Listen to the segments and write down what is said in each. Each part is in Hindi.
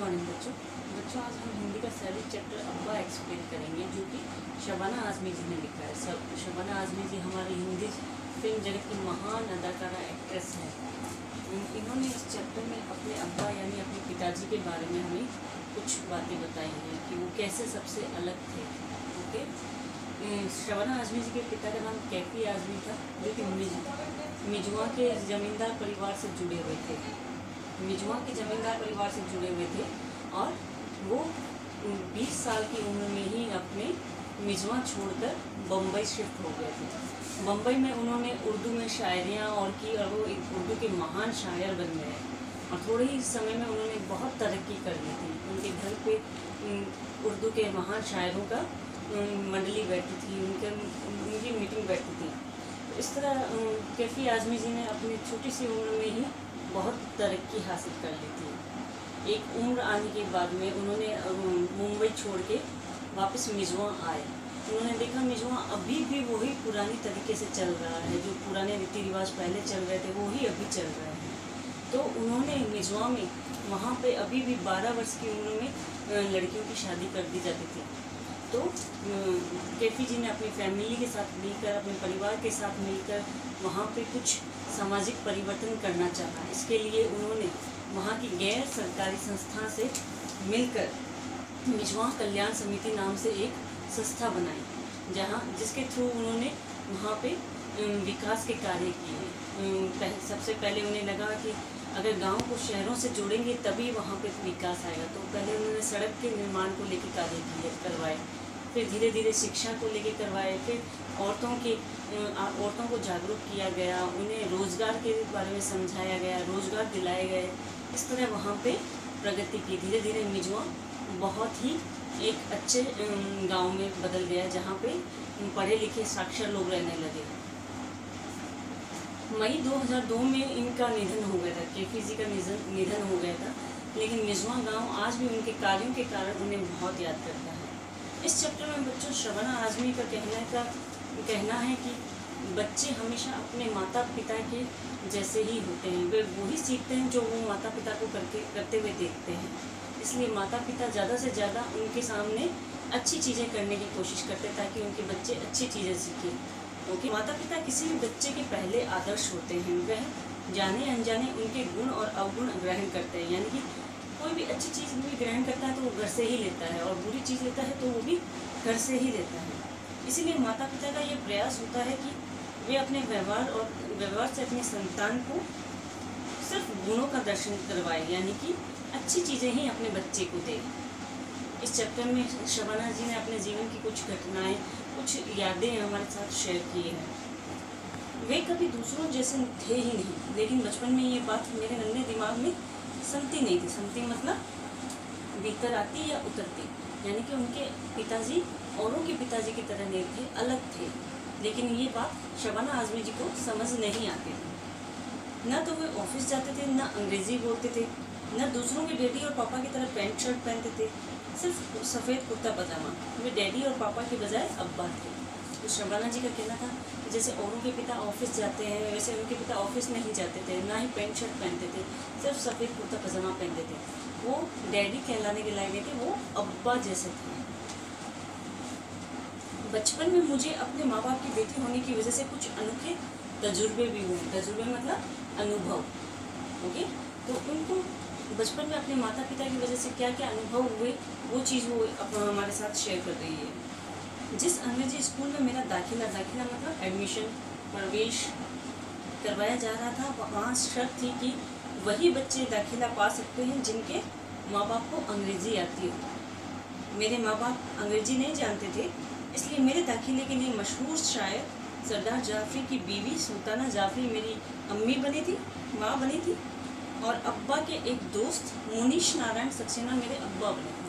मॉर्निंग बच्चों। आज हम हिंदी का सेवेंथ चैप्टर अब्बा एक्सप्लेन करेंगे, जो कि शबाना आज़मी जी ने लिखा है। शबाना आज़मी जी हमारी हिंदी फिल्म जगत की महान अदाकारा एक्ट्रेस है। इन्होंने इस चैप्टर में अपने अब्बा यानी अपने पिताजी के बारे में हमें कुछ बातें बताई हैं कि वो कैसे सबसे अलग थे। ओके, शबाना आज़मी जी के पिता का नाम कैफी आज़मी था, जो कि मिजवा के ज़मींदार परिवार से जुड़े हुए थे। मिजवा के ज़मींदार परिवार से जुड़े हुए थे और वो 20 साल की उम्र में ही अपने मिजवा छोड़कर बम्बई शिफ्ट हो गए थे। बम्बई में उन्होंने उर्दू में शायरियाँ और की और वो उर्दू के महान शायर बन गए और थोड़े ही समय में उन्होंने बहुत तरक्की कर ली थी। उनके घर पे उर्दू के महान शायरों का मंडली बैठी थी, उनकी मीटिंग बैठी थी। तो इस तरह कैफी आज़मी जी ने अपनी छोटी सी उम्र में ही बहुत तरक्की हासिल कर ली थी। एक उम्र आने के बाद में उन्होंने मुंबई छोड़ के वापस मिजवा आए। उन्होंने देखा मिजवा अभी भी वही पुरानी तरीके से चल रहा है, जो पुराने रीति रिवाज पहले चल रहे थे वही अभी चल रहे हैं। तो उन्होंने मिजवा में वहाँ पे अभी भी 12 वर्ष की उम्र में लड़कियों की शादी कर दी जाती थी। तो कैफी जी ने अपनी फैमिली के साथ मिलकर, अपने परिवार के साथ मिलकर वहाँ पे कुछ सामाजिक परिवर्तन करना चाहा। इसके लिए उन्होंने वहाँ की गैर सरकारी संस्था से मिलकर मिजवा कल्याण समिति नाम से एक संस्था बनाई, जिसके थ्रू उन्होंने वहाँ पे विकास के कार्य किए। सबसे पहले उन्हें लगा कि अगर गांव को शहरों से जोड़ेंगे तभी वहाँ पे विकास आएगा। तो पहले उन्होंने सड़क के निर्माण को लेकर कार्य करवाए, फिर धीरे धीरे शिक्षा को लेकर करवाए, फिर औरतों को जागरूक किया गया, उन्हें रोज़गार के बारे में समझाया गया, रोज़गार दिलाए गए। इस तरह वहाँ पे प्रगति की। धीरे धीरे मिजवा बहुत ही एक अच्छे गांव में बदल गया, जहाँ पे पढ़े लिखे साक्षर लोग रहने लगे। मई 2002 में इनका निधन हो गया था, कैफी जी का निधन हो गया था, लेकिन मिजवा गांव आज भी उनके कार्यों के कारण उन्हें बहुत याद करता है। इस चैप्टर में बच्चों शबाना आज़मी का कहना है कि बच्चे हमेशा अपने माता पिता के जैसे ही होते हैं। वे वही सीखते हैं जो वो माता पिता को करते हुए देखते हैं। इसलिए माता पिता ज़्यादा से ज़्यादा उनके सामने अच्छी चीज़ें करने की कोशिश करते हैं, ताकि उनके बच्चे अच्छी चीज़ें सीखें। ओके, माता पिता किसी भी बच्चे के पहले आदर्श होते हैं। वह जाने अनजाने उनके गुण और अवगुण ग्रहण करते हैं, यानी कि कोई भी अच्छी चीज़ भी ग्रहण करता है तो वो घर से ही लेता है, और बुरी चीज़ लेता है तो वो भी घर से ही लेता है। इसीलिए माता पिता का ये प्रयास होता है कि वे अपने व्यवहार से अपने संतान को सिर्फ गुणों का दर्शन करवाए, यानी कि अच्छी चीज़ें ही अपने बच्चे को दें। इस चैप्टर में शबाना जी ने अपने जीवन की कुछ घटनाएं, कुछ यादें हमारे साथ शेयर की है। वे कभी दूसरों जैसे थे ही नहीं, लेकिन बचपन में ये बात मेरे नन्हे दिमाग में समती नहीं थी। समती मतलब भीतर आती या उतरती, यानी कि उनके पिताजी औरों के पिताजी की तरह नहीं थे, अलग थे। लेकिन ये बात शबाना आज़मी जी को समझ नहीं आती थी। न तो वे ऑफिस जाते थे, न अंग्रेज़ी बोलते थे, न दूसरों के डैडी और पापा की तरह पैंट शर्ट पहनते थे, सिर्फ सफ़ेद कुर्ता पजामा। वे डैडी और पापा के बजाय अब्बा थे। तो शबाना जी का कहना था जैसे औरों के पिता ऑफिस जाते हैं, वैसे उनके पिता ऑफिस नहीं जाते थे, ना ही पैंट शर्ट पहनते थे, सिर्फ सफ़ेद कुर्ता पजामा पहनते थे। वो डैडी कहलाने के लायक नहीं थे, वो अब्बा जैसे थे। बचपन में मुझे अपने माँ बाप की बेटी होने की वजह से कुछ अनोखे तजुर्बे भी हुए। तजुर्बे मतलब अनुभव। ओके, तो उनको बचपन में अपने माता पिता की वजह से क्या क्या अनुभव हुए, वो चीज़ वो हमारे साथ शेयर कर रही है। जिस अंग्रेजी स्कूल में मेरा दाखिला मतलब एडमिशन, प्रवेश करवाया जा रहा था, वहाँ शर्त थी कि वही बच्चे दाखिला पा सकते हैं जिनके माँ बाप को अंग्रेज़ी आती हो। मेरे माँ बाप अंग्रेज़ी नहीं जानते थे, इसलिए मेरे दाखिले के लिए मशहूर शायर सरदार जाफरी की बीवी सुल्ताना जाफरी मेरी अम्मी बनी थी, माँ बनी थी, और अब्बा के एक दोस्त मुनीश नारायण सक्सेना मेरे अब्बा बने थे।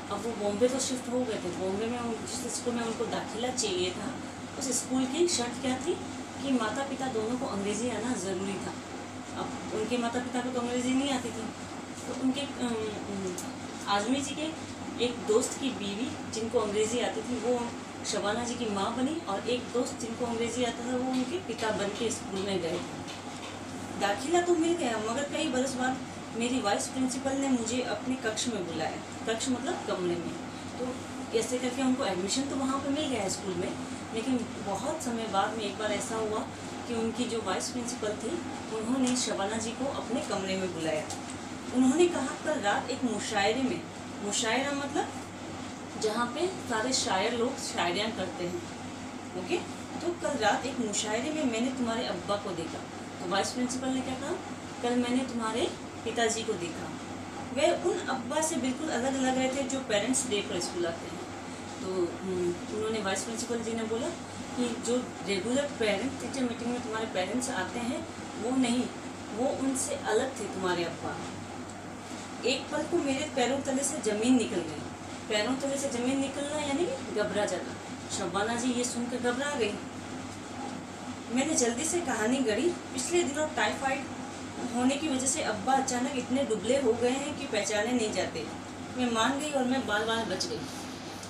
अब वो बॉम्बे तो शिफ्ट हो गए थे। बॉम्बे में जिस स्कूल में उनको दाखिला चाहिए था, उस स्कूल की शर्त क्या थी कि माता पिता दोनों को अंग्रेज़ी आना ज़रूरी था। अब उनके माता पिता को तो अंग्रेज़ी नहीं आती थी, तो उनके आज़मी जी के एक दोस्त की बीवी जिनको अंग्रेज़ी आती थी, वो शबाना जी की माँ बनी, और एक दोस्त जिनको अंग्रेज़ी आता था वो उनके पिता बन के स्कूल में गए। दाखिला तो मिल गया, मगर कई बरस बाद मेरी वाइस प्रिंसिपल ने मुझे अपने कक्ष में बुलाया, कक्ष मतलब कमरे में। तो ऐसे करके उनको एडमिशन तो वहाँ पे मिल गया है स्कूल में, लेकिन बहुत समय बाद में एक बार ऐसा हुआ कि उनकी जो वाइस प्रिंसिपल थी उन्होंने शबाना जी को अपने कमरे में बुलाया। उन्होंने कहा कल रात एक मुशायरे में, मुशायरा मतलब जहाँ पे सारे शायर लोग शायरियाँ करते हैं, ओके। तो कल रात एक मुशायरे में मैंने तुम्हारे अब्बा को देखा। तो वाइस प्रिंसिपल ने क्या कहा, कल मैंने तुम्हारे पिताजी को देखा। वे उन अब्बा से बिल्कुल अलग लग रहे थे जो पेरेंट्स डे पर स्कूल आते हैं। तो उन्होंने वाइस प्रिंसिपल जी ने बोला कि जो रेगुलर पेरेंट टीचर मीटिंग में तुम्हारे पेरेंट्स आते हैं वो नहीं, वो उनसे अलग थे तुम्हारे अब्बा। एक पल को मेरे पैरों तले से ज़मीन निकल गई। पैरों तले से ज़मीन निकलना यानी घबरा जाना। शबाना जी ये सुनकर घबरा गई। मैंने जल्दी से कहानी गढ़ी। पिछले दिनों टाइफाइड होने की वजह से अब्बा अचानक इतने दुबले हो गए हैं कि पहचाने नहीं जाते। मैं मान गई और मैं बाल बाल बच गई।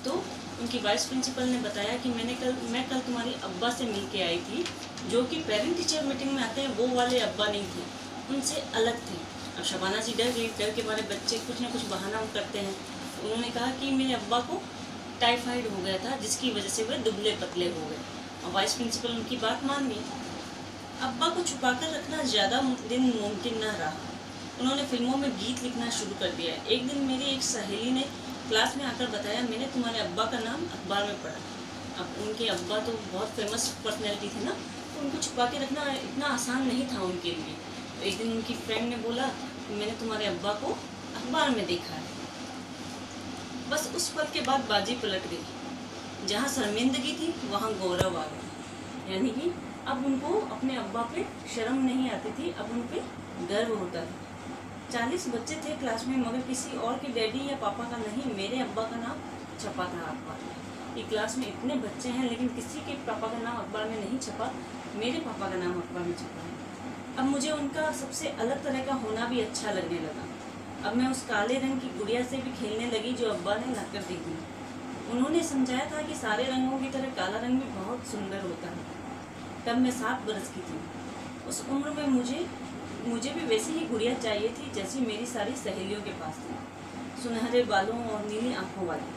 तो उनकी वाइस प्रिंसिपल ने बताया कि मैं कल तुम्हारी अब्बा से मिल के आई थी, जो कि पेरेंट टीचर मीटिंग में आते हैं वो वाले अब्बा नहीं थे, उनसे अलग थे। अब शबाना जी डर गई। डर के बारे बच्चे कुछ ना कुछ बहाना करते हैं। तो उन्होंने कहा कि मेरे अब्बा को टाइफाइड हो गया था जिसकी वजह से वे दुबले पतले हो गए। और वाइस प्रिंसिपल उनकी बात मान गई। अब्बा को छुपाकर रखना ज़्यादा दिन मुमकिन न रहा। उन्होंने फिल्मों में गीत लिखना शुरू कर दिया। एक दिन मेरी एक सहेली ने क्लास में आकर बताया, मैंने तुम्हारे अब्बा का नाम अखबार में पढ़ा। अब उनके अब्बा तो बहुत फेमस पर्सनैलिटी थे ना, तो उनको छुपा के रखना इतना आसान नहीं था उनके लिए। तो एक दिन उनकी फ्रेंड ने बोला कि मैंने तुम्हारे अब्बा को अखबार में देखा है। बस उस पल के बाद बाजी पलट गई। जहाँ शर्मिंदगी थी वहाँ गौरव आ गया। यानी कि अब उनको अपने अब्बा पे शर्म नहीं आती थी, अब उन पे गर्व होता था। 40 बच्चे थे क्लास में, मगर किसी और के डैडी या पापा का नहीं, मेरे अब्बा का नाम छपा था अखबार में। ये क्लास में इतने बच्चे हैं लेकिन किसी के पापा का नाम अखबार में नहीं छपा, मेरे पापा का नाम अखबार में छपा है। अब मुझे उनका सबसे अलग तरह का होना भी अच्छा लगने लगा। अब मैं उस काले रंग की गुड़िया से भी खेलने लगी जो अब्बा ने लाकर दी थी। उन्होंने समझाया था कि सारे रंगों की तरह काला रंग भी बहुत सुंदर होता है। तब मैं 7 बरस की थी। उस उम्र में मुझे भी वैसी ही गुड़िया चाहिए थी जैसी मेरी सारी सहेलियों के पास थी, सुनहरे बालों और नीली आंखों वाली।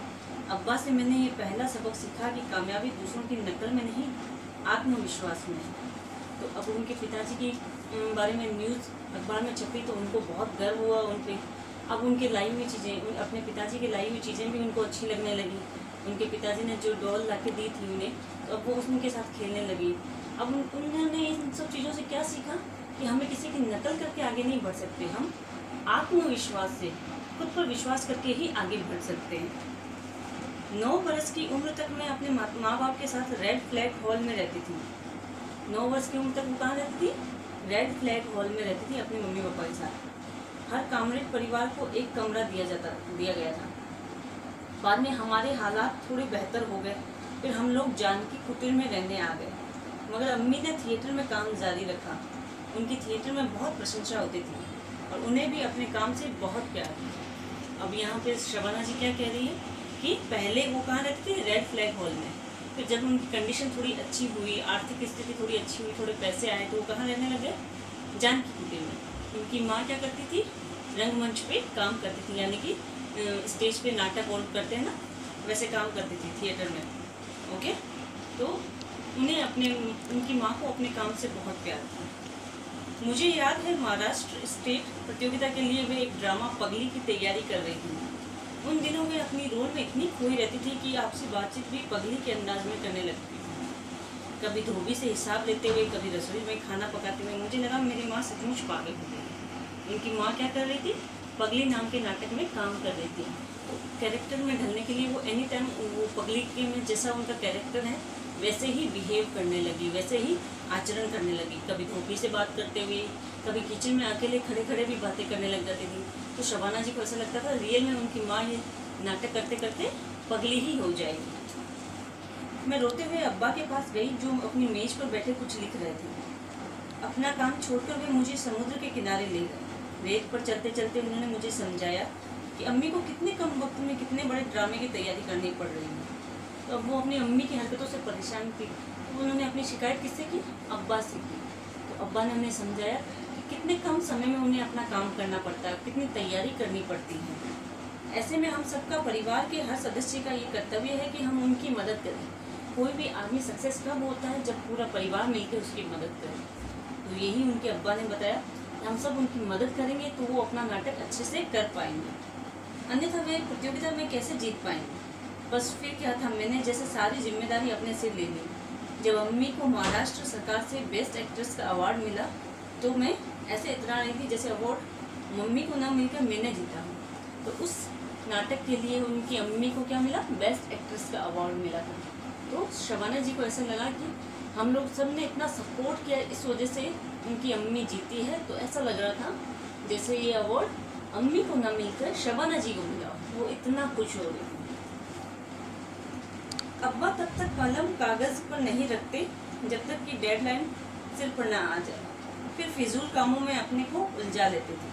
अब्बा से मैंने ये पहला सबक सीखा कि कामयाबी दूसरों की नकल में नहीं, आत्मविश्वास में है। तो अब उनके पिताजी की बारे में न्यूज़ अखबार में छपी तो उनको बहुत गर्व हुआ उन पर। अब उनके लाई हुई चीज़ें, अपने पिताजी की लाई हुई चीज़ें भी उनको अच्छी लगने लगी। उनके पिताजी ने जो डॉल ला के दी थी उन्हें, तो अब वो उनके साथ खेलने लगी। अब उन्होंने इन सब चीज़ों से क्या सीखा कि हमें किसी की नकल करके आगे नहीं बढ़ सकते, हम आत्मविश्वास से, खुद पर विश्वास करके ही आगे बढ़ सकते हैं। 9 बरस की उम्र तक मैं अपने माँ बाप के साथ रेड फ्लैग हॉल में रहती थी। 9 वर्ष की उम्र तक वो कहाँ रहती थी? रेड फ्लैग हॉल में रहती थी अपने मम्मी पापा के साथ। हर कामरेड परिवार को एक कमरा दिया गया था। बाद में हमारे हालात थोड़े बेहतर हो गए, फिर हम लोग जानकी कुटीर में रहने आ गए। मगर अम्मी ने थिएटर में काम जारी रखा। उनकी थिएटर में बहुत प्रशंसा होती थी और उन्हें भी अपने काम से बहुत प्यार था। अब यहाँ पे शबाना जी क्या कह रही है कि पहले वो कहाँ रहती थी? रेड फ्लैग हॉल में। फिर जब उनकी कंडीशन थोड़ी अच्छी हुई, आर्थिक स्थिति थोड़ी अच्छी हुई, थोड़े पैसे आए, तो वो कहाँ रहने लगे? जानकी कुटीर में। उनकी माँ क्या करती थी? रंगमंच पे काम करती थी, यानी कि स्टेज पे नाटक और करते हैं ना, वैसे काम करती थी थिएटर में, ओके। तो उनकी माँ को अपने काम से बहुत प्यार था। मुझे याद है महाराष्ट्र स्टेट प्रतियोगिता के लिए वे एक ड्रामा पगली की तैयारी कर रही थी। उन दिनों वे अपनी रोल में इतनी खोई रहती थी कि आपसी बातचीत भी पगली के अंदाज में करने लगती थी। कभी धोबी से हिसाब लेते हुए, कभी रसोई में खाना पकाते हुए। मुझे लगा मेरी माँ सचमुच पागल हो गई। उनकी माँ क्या कर रही थी? पगली नाम के नाटक में काम कर रही थी। तो कैरेक्टर में ढलने के लिए वो एनी टाइम वो पगली के में जैसा उनका कैरेक्टर है वैसे ही बिहेव करने लगी, वैसे ही आचरण करने लगी। कभी धोबी से बात करते हुए, कभी किचन में अकेले खड़े खड़े भी बातें करने लग जाती थी। तो शबाना जी को ऐसा लगता था रियल में उनकी माँ ये नाटक करते करते पगली ही हो जाएगी। मैं रोते हुए अब्बा के पास गई जो अपनी मेज पर बैठे कुछ लिख रहे थे। अपना काम छोड़कर वे मुझे समुद्र के किनारे ले गए। रेत पर चलते चलते उन्होंने मुझे समझाया कि अम्मी को कितने कम वक्त में कितने बड़े ड्रामे की तैयारी करनी पड़ रही है। तो अब वो अपनी अम्मी की हरकतों से परेशान थी, तो उन्होंने अपनी शिकायत किससे की? अब्बा से की। तो अब्बा ने उन्हें समझाया कि कितने कम समय में उन्हें अपना काम करना पड़ता है, कितनी तैयारी करनी पड़ती है। ऐसे में हम सबका, परिवार के हर सदस्य का ये कर्तव्य है कि हम उनकी मदद करें। कोई भी आदमी सक्सेस कब होता है? जब पूरा परिवार मिलकर उसकी मदद करे। तो यही उनके अब्बा ने बताया, हम सब उनकी मदद करेंगे तो वो अपना नाटक अच्छे से कर पाएंगे, अन्यथा वे प्रतियोगिता में कैसे जीत पाएंगे। बस फिर क्या था, मैंने जैसे सारी जिम्मेदारी अपने सिर ले ली। जब अम्मी को महाराष्ट्र सरकार से बेस्ट एक्ट्रेस का अवार्ड मिला तो मैं ऐसे इतना रही थी जैसे अवार्ड मम्मी को ना मिलकर मैंने जीता हूँ। तो उस नाटक के लिए उनकी अम्मी को क्या मिला? बेस्ट एक्ट्रेस का अवार्ड मिला था। तो शबाना जी को ऐसा लगा कि हम लोग सब ने इतना सपोर्ट किया, इस वजह से उनकी अम्मी जीती है। तो ऐसा लग रहा था जैसे ये अवार्ड अम्मी को ना मिलकर शबाना जी को मिला। वो इतना खुश हो रही थी। अब्बा तब तक कलम कागज पर नहीं रखते जब तक कि डेडलाइन सिर पर ना आ जाए, फिर फिजूल कामों में अपने को उलझा लेते थे।